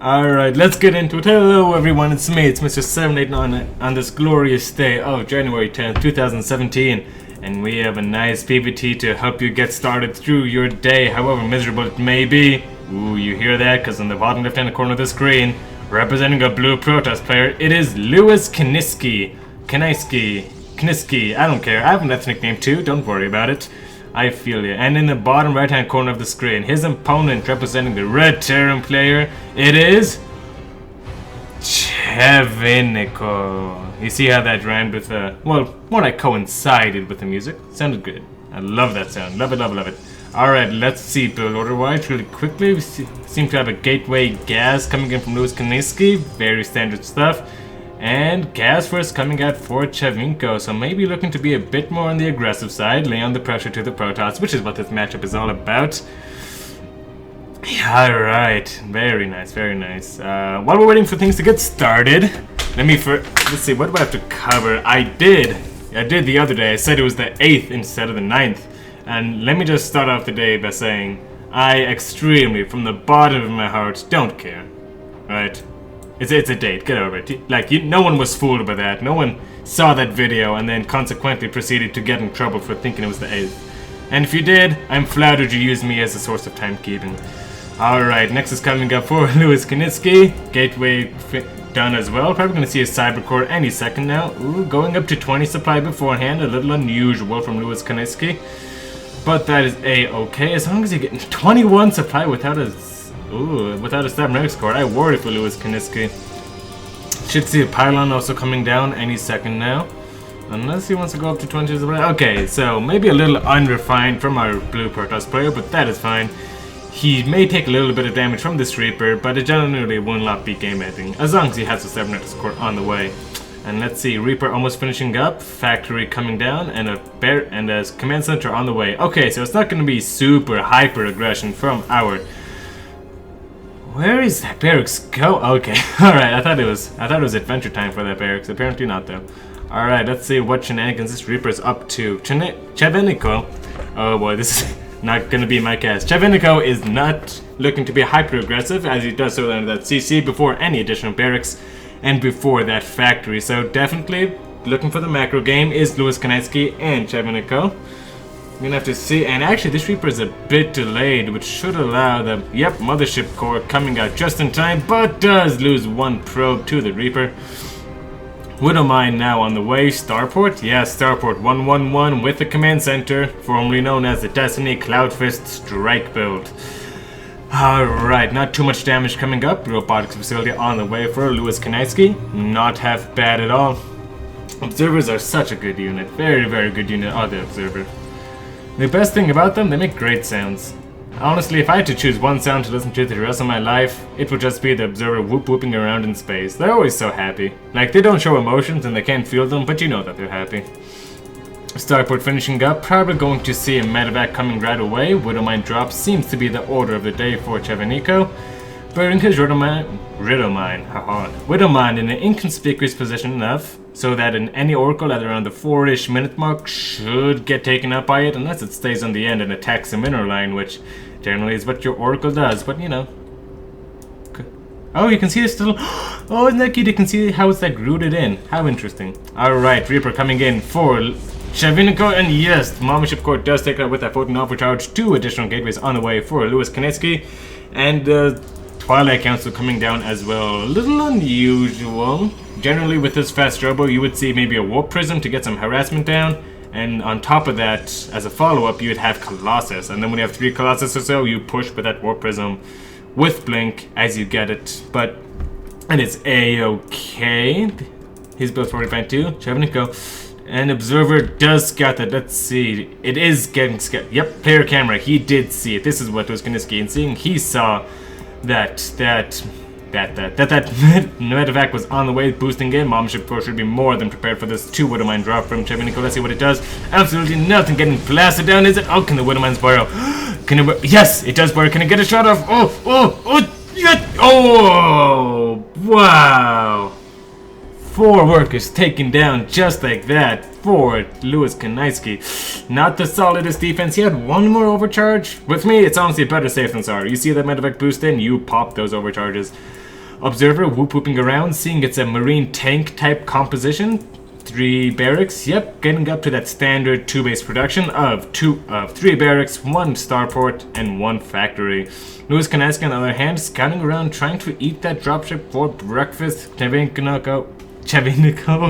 Alright, let's get into it. Hello everyone, it's me, it's Mr. 789 on this glorious day of January 10th, 2017. And we have a nice PvT to help you get started through your day, however miserable it may be. Ooh, you hear that? Because in the bottom left-hand corner of the screen, representing a blue Protoss player, it is LewisKinisky. Kinisky, I don't care. I have an ethnic name too, don't worry about it. I feel you. And in the bottom right-hand corner of the screen, his opponent representing the red Terran player, it is Cheveniko. You see how that rhymed with well, more like coincided with the music. Sounded good. I love that sound. Love it, love it, love it. Alright, let's see build order-wise really quickly. We seem to have a gateway gas coming in from LewisKinisky. Very standard stuff. And gas first coming out for Cheveniko, so maybe looking to be a bit more on the aggressive side, lay on the pressure to the Protoss, which is what this matchup is all about. Alright, very nice, very nice. While we're waiting for things to get started, let's see, what do I have to cover? I did the other day, I said it was the 8th instead of the 9th. And let me just start off the day by saying, I extremely, from the bottom of my heart, don't care. Right? It's a date, get over it. Like, no one was fooled by that. No one saw that video and then consequently proceeded to get in trouble for thinking it was the 8th. And if you did, I'm flattered you used me as a source of timekeeping. Alright, next is coming up for LewisKinisky. Gateway done as well. Probably going to see a Cybercore any second now. Ooh, going up to 20 supply beforehand. A little unusual from LewisKinisky. But that is a-okay. As long as you're getting 21 supply without a Starcraft core, I worry for LewisKinisky. Should see a pylon also coming down any second now. Unless he wants to go up to 20 supply. Okay, so maybe a little unrefined from our blue Protoss player, but that is fine. He may take a little bit of damage from this Reaper, but it generally will not be game ending, as long as he has a Starcraft core on the way. And let's see, Reaper almost finishing up, Factory coming down, and a Command Center on the way. Okay, so it's not going to be super hyper aggression from our... Where is that barracks go? Okay, alright, I thought it was adventure time for that barracks. Apparently not though. Alright, let's see what shenanigans this Reaper is up to. Cheveniko. Oh boy, this is not gonna be my cast. Cheveniko is not looking to be hyper aggressive as he does so under that CC before any additional barracks and before that factory. So definitely looking for the macro game is LewisKinisky and Cheveniko. We're gonna have to see, and actually this Reaper is a bit delayed, which should allow the, Mothership Core coming out just in time, but does lose one probe to the Reaper. Widowmine now on the way. Starport? Yeah, Starport 111 with the Command Center, formerly known as the Destiny Cloudfist Strike build. Alright, not too much damage coming up. Robotics facility on the way for LewisKinisky. Not half bad at all. Observers are such a good unit. Very, very good unit are the Observer. The best thing about them, they make great sounds. Honestly, if I had to choose one sound to listen to the rest of my life, it would just be the Observer whooping around in space. They're always so happy. Like, they don't show emotions and they can't feel them, but you know that they're happy. Starport finishing up, probably going to see a medevac coming right away. Widowmine drop seems to be the order of the day for Cheveniko. Burying his Widowmine in an inconspicuous position enough so that in any Oracle at around the 4-ish minute mark should get taken up by it unless it stays on the end and attacks the mineral line, which generally is what your Oracle does, but you know. Oh, you can see it's still... Oh, isn't that cute? You can see how it's like rooted in. How interesting. Alright, Reaper coming in for Cheveniko, and yes, the Mothership Core does take out with that 14 overcharge. 2 additional gateways on the way for LewisKinisky, and Twilight Council coming down as well. A little unusual. Generally with this fast turbo you would see maybe a Warp Prism to get some harassment down, and on top of that, as a follow-up, you would have Colossus, and then when you have 3 Colossus or so, you push with that Warp Prism with Blink as you get it. But it is a-okay. He's built 45 too. Cheveniko. And Observer does scout that. Let's see. It is getting scouted. Yep, player camera. He did see it. This is what LewisKinisky, and seeing he saw that medevac was on the way, boosting in. Mothership Core should be more than prepared for this 2 Widowmine drop from Cheveniko. Let's see what it does. Absolutely nothing getting blasted down, is it? Oh, can the Widowmines borrow? Can it? Yes, it does borrow. Can it get a shot off? Oh, wow. 4 workers taken down just like that for LewisKinisky. Not the solidest defense. He had 1 more overcharge. With me, it's honestly better safe than sorry. You see that medevac boost in, you pop those overcharges. Observer whooping around, seeing it's a marine tank type composition. 3 barracks, yep, getting up to that standard 2 base production of 3 barracks, 1 starport, and 1 factory. LewisKinisky, on the other hand, scouting around trying to eat that dropship for breakfast. Cheveniko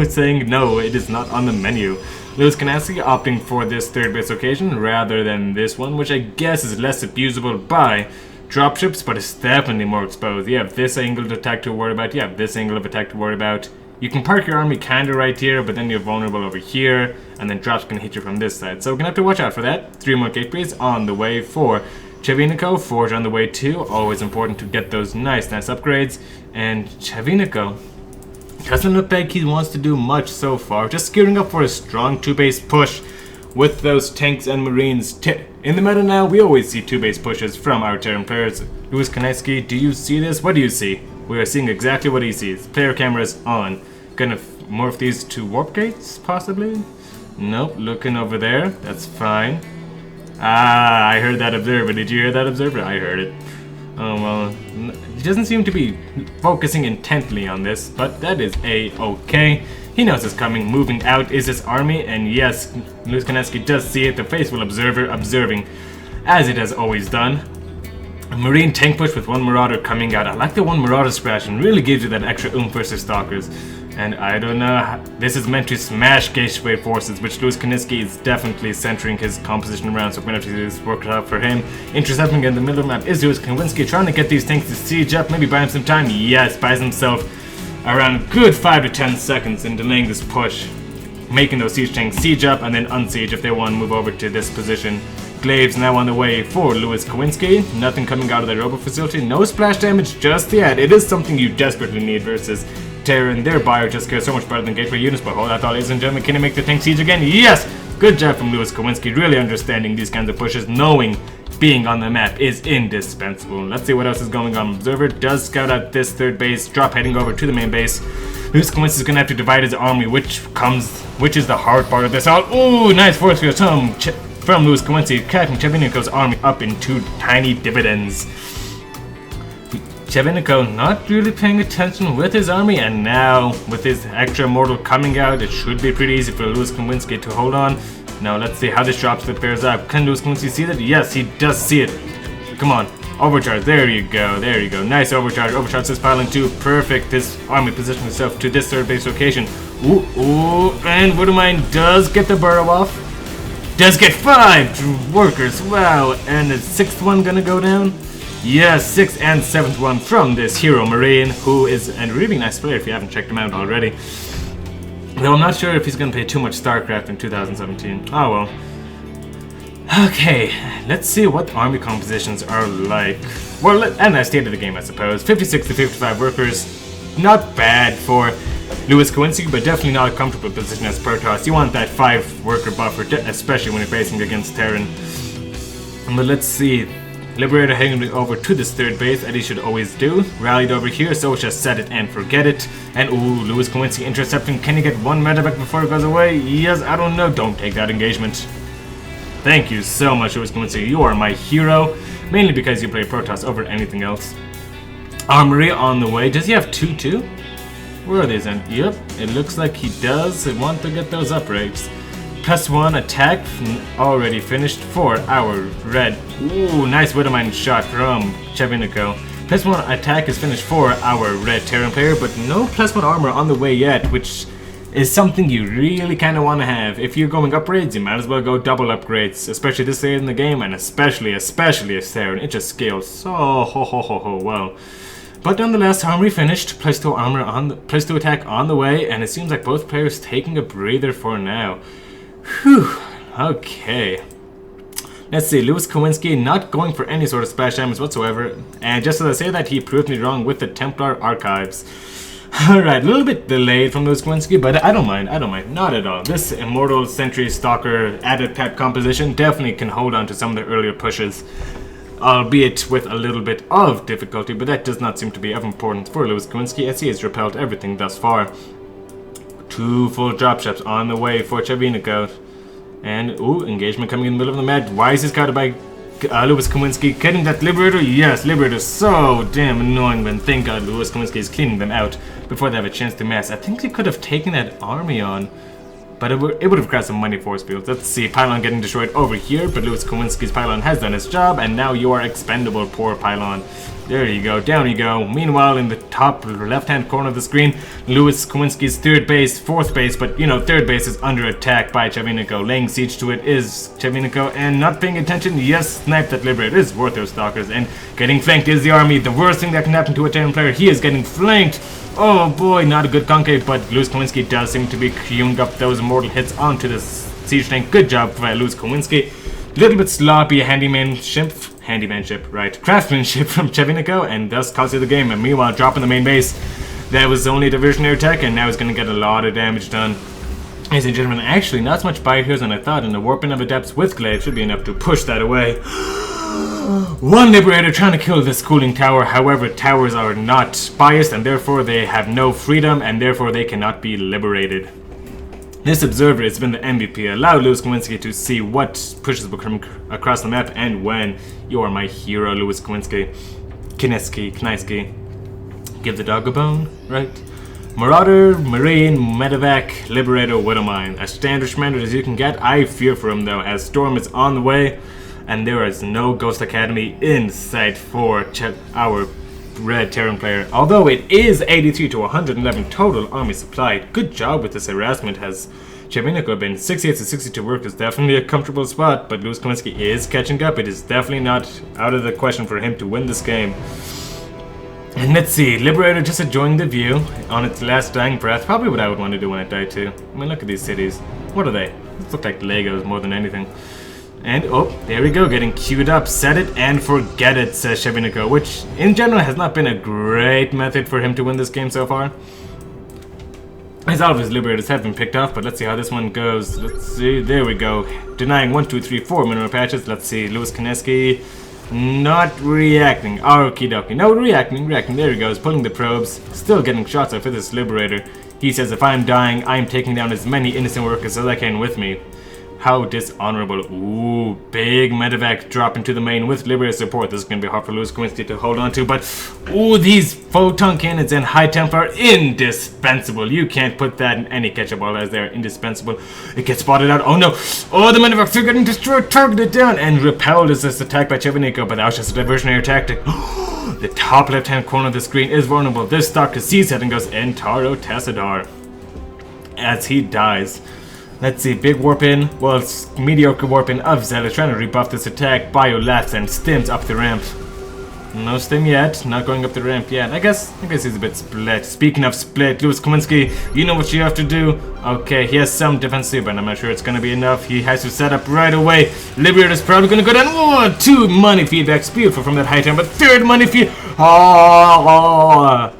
saying no, it is not on the menu. LewisKinisky opting for this 3rd base location rather than this one, which I guess is less abusable by dropships, but it's definitely more exposed. You have this angle of attack to worry about, you have this angle of attack to worry about. You can park your army kinda right here, but then you're vulnerable over here, and then drops can hit you from this side. So we're gonna have to watch out for that. 3 more gateways on the way for Cheveniko, Forge on the way too. Always important to get those nice upgrades. And Cheveniko doesn't look like he wants to do much so far. Just gearing up for a strong 2 base push with those tanks and marines. In the meta now, we always see 2 base pushes from our Terran players. LewisKinisky, do you see this? What do you see? We are seeing exactly what he sees. Player cameras on. Gonna morph these to warp gates, possibly? Nope, looking over there. That's fine. Ah, I heard that observer. Did you hear that observer? I heard it. Oh, well, he doesn't seem to be focusing intently on this, but that is a-okay. He knows it's coming. Moving out is his army, and yes, LewisKinisky does see it. The faithful observer observing, as it has always done. A marine tank push with 1 marauder coming out. I like the 1 marauder splash, and really gives you that extra oomph versus stalkers. And I don't know, this is meant to smash gateway forces, which LewisKinisky is definitely centering his composition around, so we're going to have to do this work out for him. Intercepting in the middle of the map is LewisKinisky, trying to get these tanks to siege up, maybe buy him some time. Yes, buys himself around a good 5 to 10 seconds in delaying this push, making those siege tanks siege up and then unsiege if they want to move over to this position. Glaives now on the way for LewisKinisky. Nothing coming out of the robo facility. No splash damage just yet. It is something you desperately need versus Terran. Their buyer just cares so much better than gateway units. But hold that thought, ladies and gentlemen. Can he make the tank siege again? Yes! Good job from LewisKinisky. Really understanding these kinds of pushes. Knowing being on the map is indispensable. Let's see what else is going on. Observer does scout out this 3rd base. Drop heading over to the main base. LewisKinisky is going to have to divide his army, which is the hard part of this all. Ooh, nice force field from LewisKinisky, cracking Cheveniko's army up in 2 tiny dividends. Cheveniko not really paying attention with his army, and now with his extra mortal coming out, it should be pretty easy for LewisKinisky to hold on. Now let's see how this drops the pairs up. Can LewisKinisky see that? Yes, he does see it. Come on, overcharge. There you go. There you go. Nice overcharge. Overcharge this piling too. Perfect. This army positioning itself to this 3rd base location. Ooh, and Woodermine does get the burrow off. Does get 5 workers, wow, and the 6th one gonna go down? Yes, 6th and 7th one from this hero marine, who is a really nice player if you haven't checked him out already. Though I'm not sure if he's gonna play too much Starcraft in 2017. Oh well. Okay, let's see what army compositions are like. Well, and I stated the game, I suppose. 56 to 55 workers, not bad for LewisKinisky, but definitely not a comfortable position as Protoss. You want that 5 worker buffer, especially when you're facing against Terran. But let's see. Liberator heading over to this 3rd base, as he should always do. Rallied over here, so just set it and forget it. And ooh, LewisKinisky intercepting. Can he get 1 medevac before it goes away? Yes, I don't know. Don't take that engagement. Thank you so much, LewisKinisky. You are my hero. Mainly because you play Protoss over anything else. Armory on the way. Does he have 2 too? Where are these then? Yep, it looks like he does want to get those upgrades. +1 attack already finished for our red. Ooh, nice Widowmine shot from Cheveniko. +1 attack is finished for our red Terran player, but no +1 armor on the way yet, which is something you really kind of want to have. If you're going upgrades, you might as well go double upgrades, especially this late in the game, and especially as Terran. It just scales so well. But nonetheless, armory finished, +2 armor on the +2 attack on the way, and it seems like both players taking a breather for now. Whew, okay. Let's see, LewisKinisky not going for any sort of splash damage whatsoever, and just as I say that, he proved me wrong with the Templar Archives. Alright, a little bit delayed from LewisKinisky, but I don't mind, not at all. This Immortal Sentry Stalker added pep composition definitely can hold on to some of the earlier pushes, albeit with a little bit of difficulty, but that does not seem to be of importance for LewisKinisky as he has repelled everything thus far. 2 full dropships on the way for Cheveniko. And, ooh, engagement coming in the middle of the map. Why is he scouted by LewisKinisky getting that Liberator. Yes, Liberator is so damn annoying, but thank God LewisKinisky is cleaning them out before they have a chance to mass. I think he could have taken that army on, but it would have grabbed some money force fields. Let's see, Pylon getting destroyed over here, but LewisKinisky's Pylon has done its job, and now you are expendable, poor Pylon. There you go, down you go. Meanwhile, in the top left-hand corner of the screen, LewisKinisky's fourth base, but you know, third base is under attack by Cheveniko. Laying siege to it is Cheveniko, and not paying attention, yes, snipe that Liberator. It is worth those stalkers, and getting flanked is the army. The worst thing that can happen to a Terran player, he is getting flanked. Oh boy, not a good concave, but LewisKinisky does seem to be queuing up those mortal hits onto the siege tank. Good job by LewisKinisky. Little bit sloppy handymanship, right, craftsmanship from Cheveniko, and thus costed the game. And meanwhile, dropping the main base, that was only a diversionary attack, and now he's going to get a lot of damage done. Ladies and gentlemen, actually not as much bite here than I thought, and the warping of adepts with glaive should be enough to push that away. One Liberator trying to kill this cooling tower. However, towers are not biased, and therefore they have no freedom, and therefore they cannot be liberated. This observer has been the MVP. Allow LewisKinisky to see what pushes will come across the map and when. You are my hero, LewisKinisky. Kinisky. Give the dog a bone, right? Marauder, Marine, Medevac, Liberator, Widowmine. As standard as you can get. I fear for him though, as Storm is on the way, and there is no Ghost Academy in sight for our red Terran player. Although it is 83 to 111 total army supply. Good job with this harassment. Has Cheveniko been 68 to 62 work is definitely a comfortable spot, but LewisKinisky is catching up. It is definitely not out of the question for him to win this game. And let's see, Liberator just enjoying the view on its last dying breath. Probably what I would want to do when it died too. I mean, look at these cities. What are they? These look like Legos more than anything. And, oh, there we go, getting queued up. Set it and forget it, says Cheveniko, which, in general, has not been a great method for him to win this game so far. As all of his Liberators have been picked off, but let's see how this one goes. Let's see, there we go. Denying 1, 2, 3, 4 mineral patches. Let's see, LewisKinisky not reacting. Okie dokie. No, reacting. There he goes, pulling the probes. Still getting shots off with this Liberator. He says, if I'm dying, I'm taking down as many innocent workers as I can with me. How dishonorable. Ooh, big medevac drop into the main with Liberator support. This is going to be hard for LewisKinisky to hold on to, but ooh, these photon cannons and high temp are indispensable. You can't put that in any catch-up ball as they're indispensable. It gets spotted out. Oh no. Oh, the medevacs are getting destroyed, targeted down, and repelled as this attack by Cheveniko, but that was just a diversionary tactic. The top left-hand corner of the screen is vulnerable. This Stalker sees it and goes Entaro Tassadar as he dies. Let's see, big warp in, well, it's mediocre warp in of Zella trying to rebuff this attack. Bio laughs and stims up the ramp. No stim yet, not going up the ramp yet. I guess he's a bit split. Speaking of split, LewisKinisky, you know what you have to do. Okay, he has some defensive, but I'm not sure it's gonna be enough. He has to set up right away. Liberator's probably gonna go down. Oh, 2 money feedbacks, beautiful from that high time, but 3rd money feed. Oh.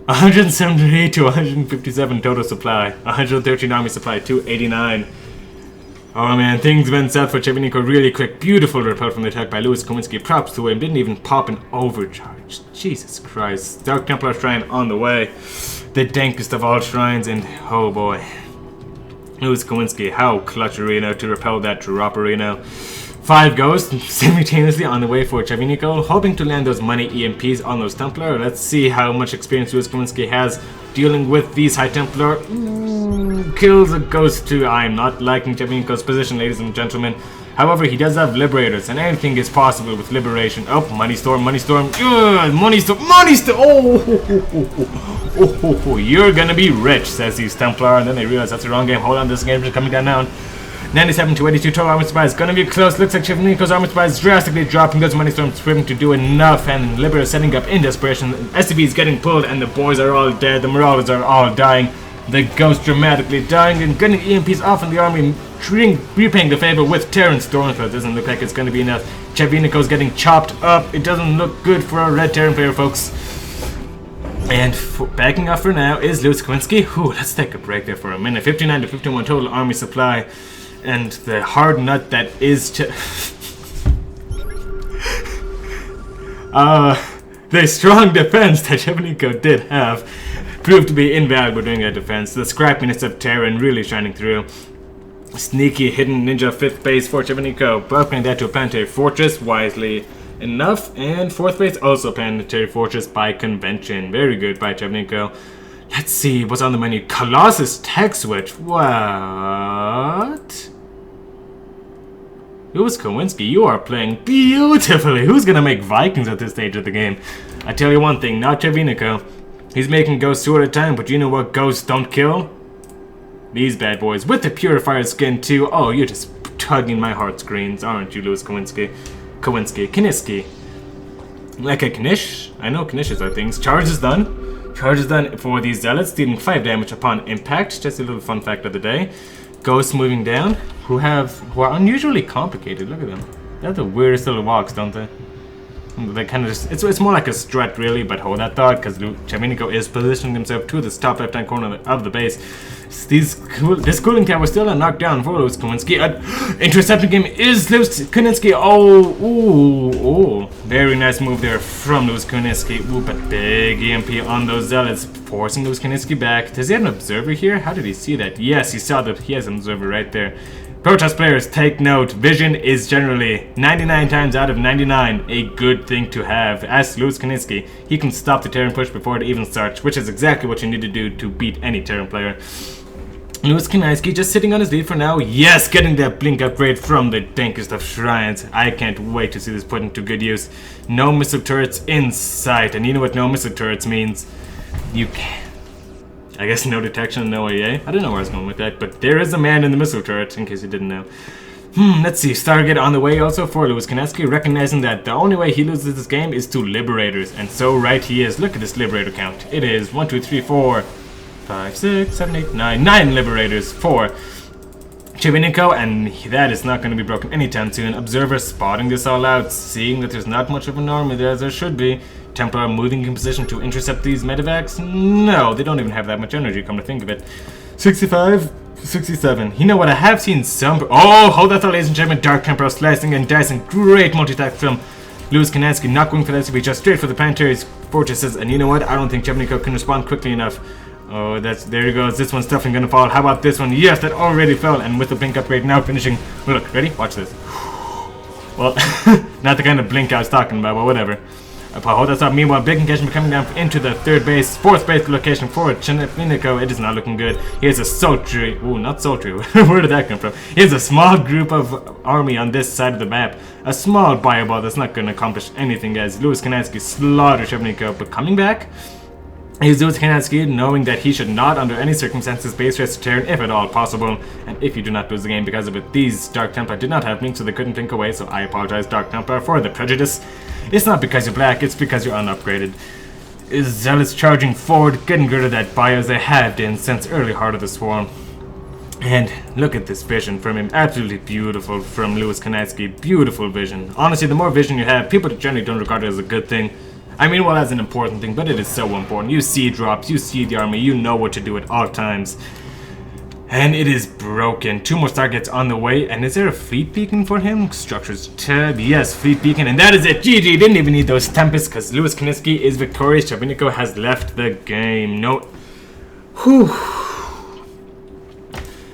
178 to 157 total supply, 113 army supply, 289. Oh man, things went south for Cheveniko really quick. Beautiful repel from the attack by LewisKinisky. Props to him, didn't even pop an overcharge. Jesus Christ. Dark Templar Shrine on the way. The dankest of all shrines, and oh boy. LewisKinisky, how clutch Arena to repel that drop Arena. 5 goes simultaneously on the way for Cheveniko, hoping to land those money EMPs on those Templar. Let's see how much experience LewisKinisky has dealing with these High Templar. Kills a ghost too. I'm not liking Cheveniko's position, ladies and gentlemen. However, he does have Liberators, and anything is possible with Liberation. Oh, Money Storm. Money Storm. Oh, you're gonna be rich, says these Templar, and then they realize that's the wrong game. Hold on, this game is coming down now. 97 to 82 total armor supply is gonna be close. Looks like Cheveniko's armor supply is drastically dropping. Goes Money Storm swimming to do enough, and Liberator setting up in desperation. SCV is getting pulled, and the boys are all dead. The Marauders are all dying. The Ghost dramatically dying and getting EMPs off in the army, repaying the favor with Terran Stormthrower. Doesn't look like it's gonna be enough. Cheveniko's getting chopped up. It doesn't look good for a red Terran player, folks. And backing off for now is LewisKinisky. Whew, let's take a break there for a minute. 59 to 51 total army supply. And the hard nut that is the strong defense that Cheveniko did have proved to be invaluable during that defense. The scrappiness of Terran really shining through. Sneaky hidden ninja 5th base for Cheveniko. Upgrading that to a planetary fortress wisely enough. And 4th base also planetary fortress by convention. Very good by Cheveniko. Let's see what's on the menu. Colossus tech switch. What? LewisKinisky, you are playing beautifully. Who's gonna make Vikings at this stage of the game? I tell you one thing, not Cheveniko. He's making ghosts 2 at a time, but you know what ghosts don't kill? These bad boys. With the purifier skin too. Oh, you're just tugging my heartstrings, aren't you, LewisKinisky? Kinisky. Like a Knish? I know Knishes are things. Charge is done. Charge is done for these zealots, dealing 5 damage upon impact. Just a little fun fact of the day. Ghosts moving down, who are unusually complicated. Look at them. They have the weirdest little walks, don't they? They kind of just, it's more like a strut really, but hold that thought, because Cheveniko is positioning himself to the top left-hand corner of the base. This cooling tower was still not knocked down for LewisKinisky. Intercepting him is LewisKinisky. Oh, very nice move there from LewisKinisky. Ooh, but big EMP on those zealots, forcing LewisKinisky back. Does he have an observer here? How did he see that? Yes, he saw that he has an observer right there. Protoss players, take note. Vision is generally 99 times out of 99 a good thing to have. As LewisKinisky, he can stop the Terran push before it even starts, which is exactly what you need to do to beat any Terran player. LewisKinisky just sitting on his lead for now. Yes, getting that blink upgrade from the dankest of shrines. I can't wait to see this put into good use. No missile turrets in sight. And you know what no missile turrets means? You can't. I guess no detection, no AA. I don't know where I was going with that, but there is a man in the missile turret, in case you didn't know. Let's see. Stargate on the way also for LewisKinisky, recognizing that the only way he loses this game is to Liberators. And so right he is. Look at this Liberator count. It is 1, 2, 3, 4, 5, 6, 7, 8, 9. 9 Liberators for Cheveniko, and that is not going to be broken anytime soon. Observer spotting this all out, seeing that there's not much of an army there as there should be. Templar moving in position to intercept these medevacs? No, they don't even have that much energy, come to think of it. 65, 67. You know what, I have seen some... Oh, hold that thought, ladies and gentlemen. Dark Templar slicing and dicing. Great multi-attack from LewisKinisky, not going for that SCP, just straight for the planetary fortresses. And you know what, I don't think Cheveniko can respond quickly enough. Oh, there he goes. This one's definitely gonna fall. How about this one? Yes, that already fell. And with the blink upgrade now finishing. Look, ready? Watch this. Well, not the kind of blink I was talking about, but whatever. Hold that up. Meanwhile, big engagement coming down into the 3rd base, 4th base location for Cheveniko. It is not looking good. He has a sultry, ooh, not sultry, where did that come from? He has a small group of army on this side of the map. A small fireball that's not going to accomplish anything, guys. LewisKinisky slaughters Cheveniko, but coming back is LewisKinisky, knowing that he should not, under any circumstances, base race Terran if at all possible. And if you do not lose the game because of it, these Dark Templar did not have links, so they couldn't blink away, so I apologize, Dark Templar, for the prejudice. It's not because you're black, it's because you're unupgraded. Zealots charging forward, getting rid of that bio as they have been since early Heart of the Swarm. And look at this vision from him, absolutely beautiful from LewisKinisky, beautiful vision. Honestly, the more vision you have, people generally don't regard it as a good thing. I mean, well, as an important thing, but it is so important. You see drops, you see the army, you know what to do at all times. And it is broken. 2 more Stargates on the way. And is there a fleet beacon for him? Structures tab. Yes, fleet beacon. And that is it. GG. Didn't even need those Tempests because LewisKinisky is victorious. Cheveniko has left the game. No. Whew.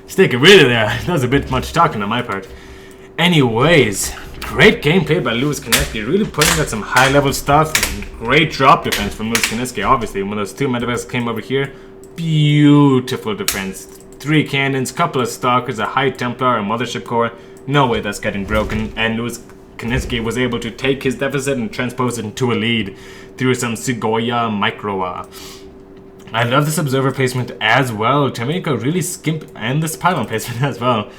Stick it really there. That was a bit much talking on my part. Anyways, great gameplay by LewisKinisky. Really putting out some high-level stuff. And great drop defense from LewisKinisky. Obviously, when those 2 medevacs came over here, beautiful defense. 3 cannons, couple of stalkers, a high Templar, a mothership core. No way that's getting broken. And LewisKinisky was able to take his deficit and transpose it into a lead through some Segoya Microa. I love this observer placement as well. Cheveniko really and this pylon placement as well.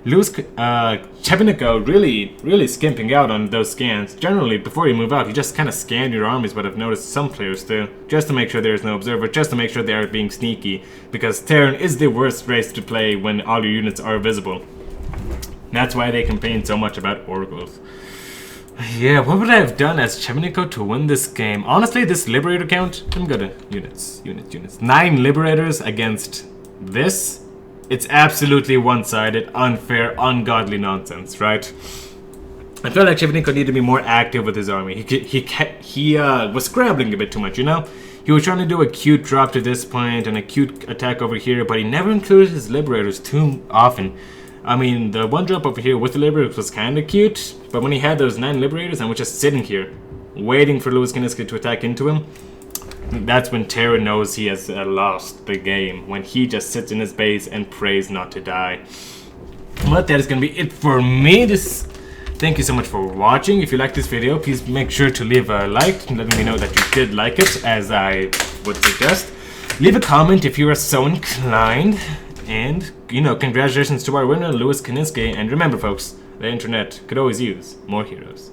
Cheveniko really skimping out on those scans. Generally, before you move out, you just kind of scan your armies, but I've noticed some players do, just to make sure there is no observer, just to make sure they are being sneaky, because Terran is the worst race to play when all your units are visible. That's why they complain so much about oracles. Yeah, what would I have done as Cheveniko to win this game? Honestly, this Liberator count, I'm good at units. 9 Liberators against this? It's absolutely one-sided, unfair, ungodly nonsense, right? I felt like Cheveniko needed to be more active with his army. He was scrambling a bit too much, you know? He was trying to do a cute drop to this point and a cute attack over here, but he never included his Liberators too often. I mean, the one drop over here with the Liberators was kind of cute, but when he had those 9 Liberators and was just sitting here, waiting for LewisKinisky to attack into him, that's when Terra knows he has lost the game, when he just sits in his base and prays not to die. But that is going to be it for me. Thank you so much for watching. If you liked this video, please make sure to leave a like, letting me know that you did like it, as I would suggest. Leave a comment if you are so inclined. And, you know, congratulations to our winner, LewisKinisky. And remember, folks, the internet could always use more heroes.